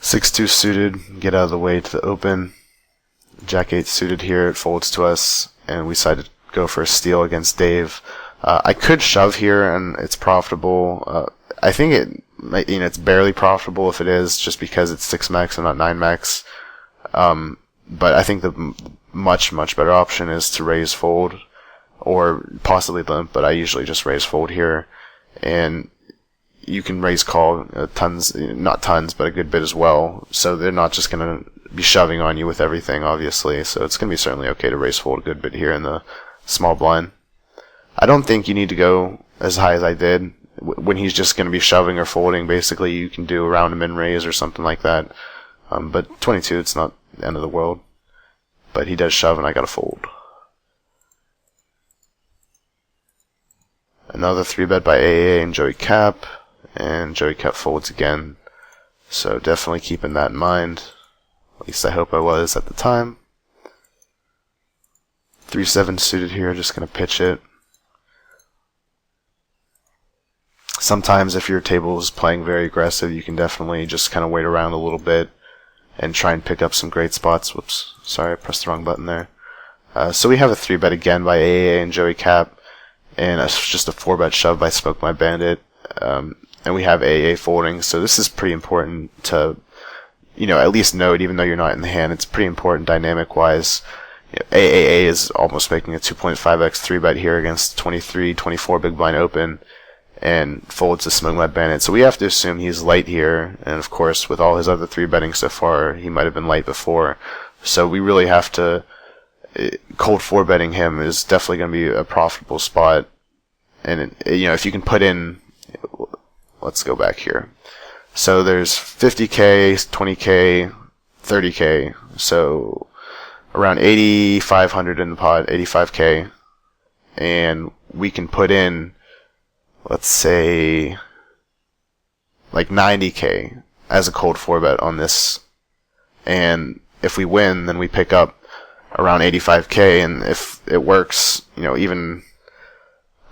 6-2 suited, get out of the way to the open. Jack 8 suited here, it folds to us, and we decide to go for a steal against Dave. I could shove here, and it's profitable. I think it's barely profitable if it is, just because it's 6 max and not 9 max. But I think the much better option is to raise fold, or possibly limp, but I usually just raise fold here. And you can raise call tons, not tons, but a good bit as well. So they're not just going to be shoving on you with everything, obviously. So it's going to be certainly okay to raise fold a good bit here in the small blind. I don't think you need to go as high as I did. When he's just going to be shoving or folding, basically you can do around a min raise or something like that. But 22, it's not the end of the world. But he does shove and I got to fold. Another 3-bet by AA and Joey Cap. And Joey Cap folds again. So definitely keeping that in mind. At least I hope I was at the time. 3-7 suited here, just going to pitch it. Sometimes if your table is playing very aggressive, you can definitely just kind of wait around a little bit and try and pick up some great spots. Whoops, sorry, I pressed the wrong button there. So we have a 3-bet again by AA and Joey Cap, and just a 4-bet shove by Smoke My Bandit. And we have AA folding, so this is pretty important to, at least note, even though you're not in the hand. It's pretty important dynamic-wise. AAA is almost making a 2.5x 3-bet here against 23, 24 big blind open, and folds to Smoke My Bandit. So we have to assume he's light here, and of course, with all his other 3-betting so far, he might have been light before. So we really have to, cold 4-betting him is definitely going to be a profitable spot. And, if you can put in, let's go back here. So there's 50k, 20k, 30k, so around 8,500 in the pot, 85k, and we can put in, let's say, like 90k as a cold 4-bet on this, and if we win, then we pick up around 85k, and if it works, even,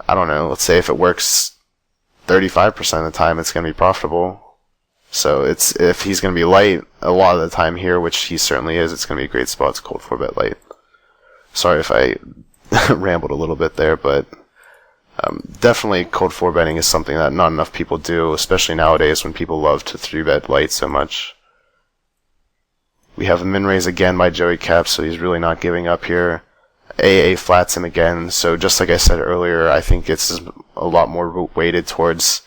I don't know, let's say if it works 35% of the time, it's going to be profitable. So if he's going to be light a lot of the time here, which he certainly is, it's going to be a great spot to cold 4-bet light. Sorry if I rambled a little bit there, but definitely cold 4-betting is something that not enough people do, especially nowadays when people love to 3-bet light so much. We have a min raise again by Joey Cap, so he's really not giving up here. AA flats him again, so just like I said earlier, I think it's a lot more weighted towards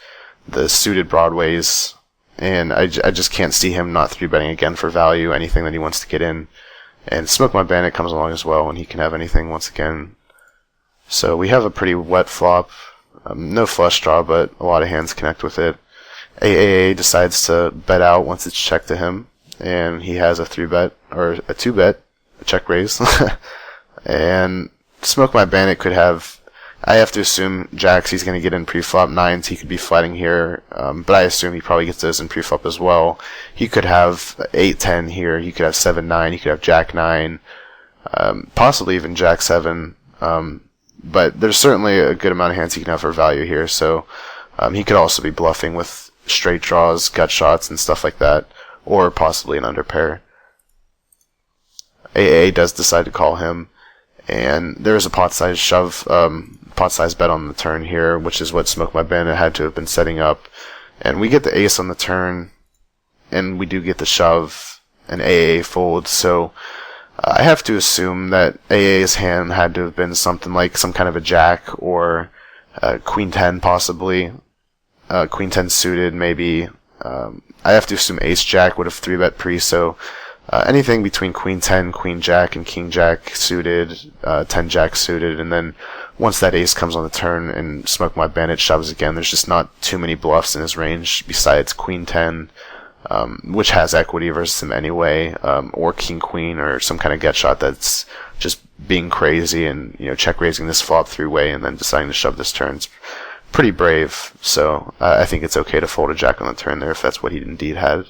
the suited broadways, and I just can't see him not 3-betting again for value, anything that he wants to get in. And Smoke My Bandit comes along as well, and he can have anything once again. So we have a pretty wet flop, no flush draw, but a lot of hands connect with it. AAA decides to bet out once it's checked to him, and he has a 3-bet, or a 2-bet, a check raise. And Smoke My Bandit could have, I have to assume jacks he's going to get in preflop, 9s he could be flatting here, but I assume he probably gets those in preflop as well. He could have 8-10 here, he could have 7-9, he could have jack 9, possibly even jack 7, but there's certainly a good amount of hands he can have for value here, so he could also be bluffing with straight draws, gut shots, and stuff like that, or possibly an underpair. AA does decide to call him, and there is a pot size shove, pot size bet on the turn here, which is what Smoke My Bandit had to have been setting up. And we get the ace on the turn, and we do get the shove, and AA folds, so I have to assume that AA's hand had to have been something like some kind of a jack, or Queen 10 possibly, Queen 10 suited maybe. I have to assume Ace Jack would have 3-bet pre, so anything between Queen 10, Queen Jack, and King Jack suited, 10 Jack suited, and then once that ace comes on the turn and Smoke My Bandit shoves again, there's just not too many bluffs in his range besides Queen 10, which has equity versus him anyway, or King Queen, or some kind of get shot that's just being crazy and check raising this flop 3-way and then deciding to shove this turn. It's pretty brave, so I think it's okay to fold a jack on the turn there if that's what he indeed had.